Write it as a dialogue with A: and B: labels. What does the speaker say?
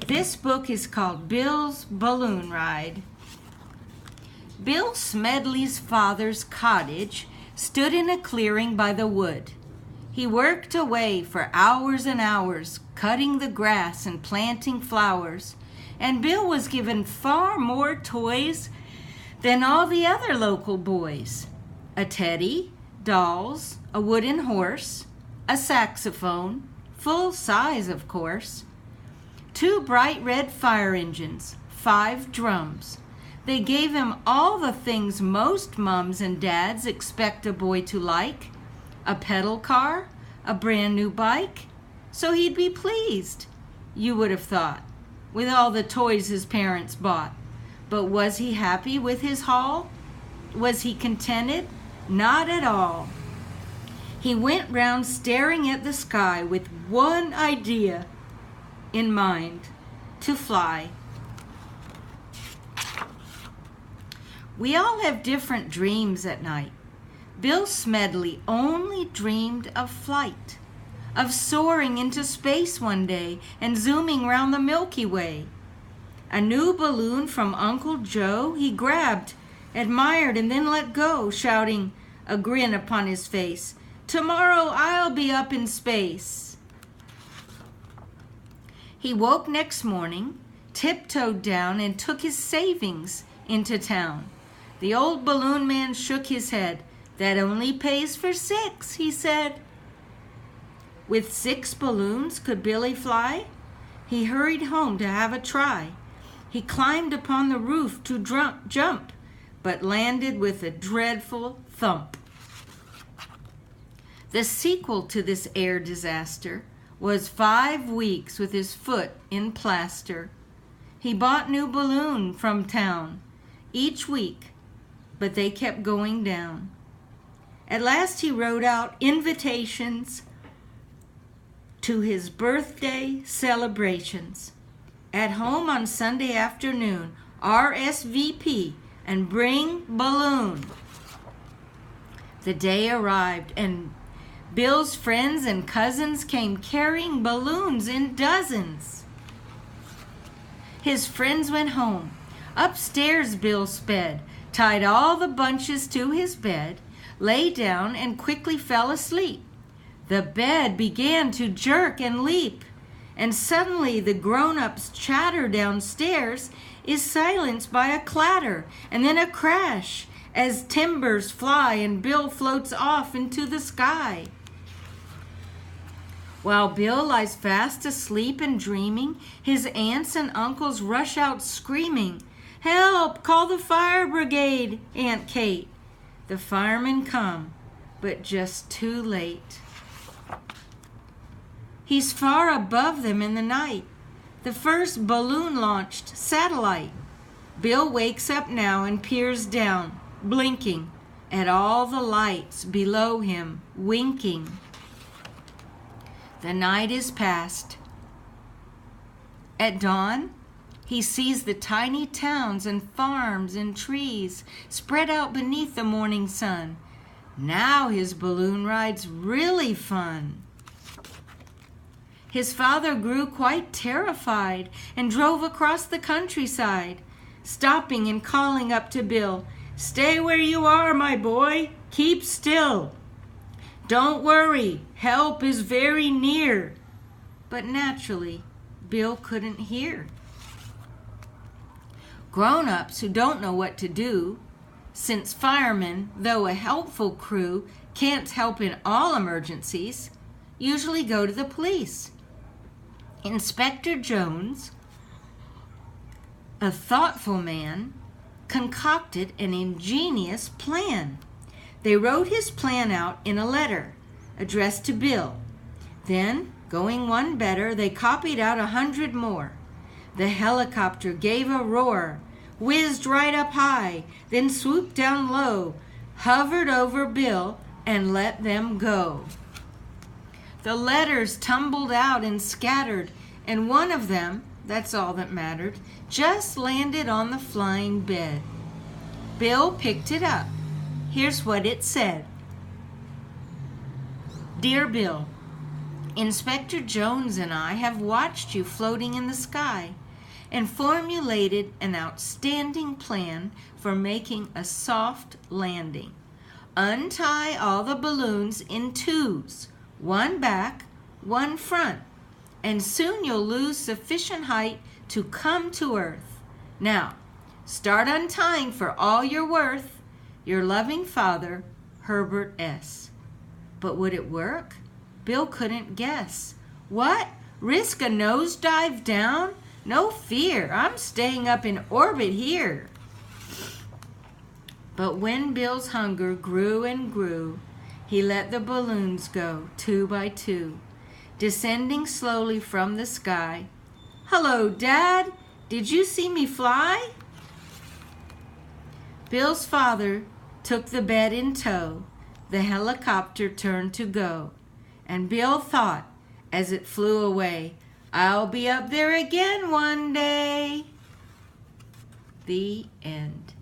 A: This book is called Bill's Balloon Ride. Bill Smedley's father's cottage stood in a clearing by the wood. He worked away for hours and hours, cutting the grass and planting flowers, and Bill was given far more toys than all the other local boys. A teddy, dolls, a wooden horse, a saxophone, full size of course, 2 bright red fire engines, 5 drums. They gave him all the things most mums and dads expect a boy to like, a pedal car, a brand new bike, so he'd be pleased, you would have thought, with all the toys his parents bought. But was he happy with his haul? Was he contented? Not at all. He went round staring at the sky with one idea in mind: to fly. We all have different dreams at night. Bill Smedley only dreamed of flight, of soaring into space one day and zooming round the Milky Way. A new balloon from Uncle Joe he grabbed, admired, and then let go, shouting, a grin upon his face, "Tomorrow I'll be up in space." He woke next morning, tiptoed down, and took his savings into town. The old balloon man shook his head. "That only pays for 6, he said. With 6 balloons could Billy fly? He hurried home to have a try. He climbed upon the roof to jump, but landed with a dreadful thump. The sequel to this air disaster was 5 weeks with his foot in plaster. He bought new balloon from town each week, but they kept going down. At last he wrote out invitations to his birthday celebrations. At home on Sunday afternoon, RSVP and bring balloon. The day arrived and Bill's friends and cousins came carrying balloons in dozens. His friends went home. Upstairs Bill sped, tied all the bunches to his bed, lay down and quickly fell asleep. The bed began to jerk and leap, and suddenly the grown-ups' chatter downstairs is silenced by a clatter and then a crash as timbers fly and Bill floats off into the sky. While Bill lies fast asleep and dreaming, his aunts and uncles rush out screaming, "Help! Call the fire brigade, Aunt Kate." The firemen come, but just too late. He's far above them in the night, the first balloon-launched satellite. Bill wakes up now and peers down, blinking, at all the lights below him, winking. The night is past. At dawn, he sees the tiny towns and farms and trees spread out beneath the morning sun. Now his balloon ride's really fun. His father grew quite terrified and drove across the countryside, stopping and calling up to Bill, "Stay where you are, my boy. Keep still. Don't worry, help is very near." But naturally, Bill couldn't hear. Grown-ups who don't know what to do, since firemen, though a helpful crew, can't help in all emergencies, usually go to the police. Inspector Jones, a thoughtful man, concocted an ingenious plan. They wrote his plan out in a letter addressed to Bill. Then, going one better, they copied out 100 more. The helicopter gave a roar, whizzed right up high, then swooped down low, hovered over Bill, and let them go. The letters tumbled out and scattered, and one of them, that's all that mattered, just landed on the flying bed. Bill picked it up. Here's what it said. "Dear Bill, Inspector Jones and I have watched you floating in the sky and formulated an outstanding plan for making a soft landing. Untie all the balloons in twos, one back, one front, and soon you'll lose sufficient height to come to Earth. Now, start untying for all you're worth. Your loving father, Herbert S. But would it work? Bill couldn't guess. What? Risk a nosedive down? No fear, I'm staying up in orbit here. But when Bill's hunger grew and grew, he let the balloons go 2 by 2, descending slowly from the sky. Hello, Dad. Did you see me fly? Bill's father took the bed in tow. The helicopter turned to go. And Bill thought, as it flew away, I'll be up there again one day. The end.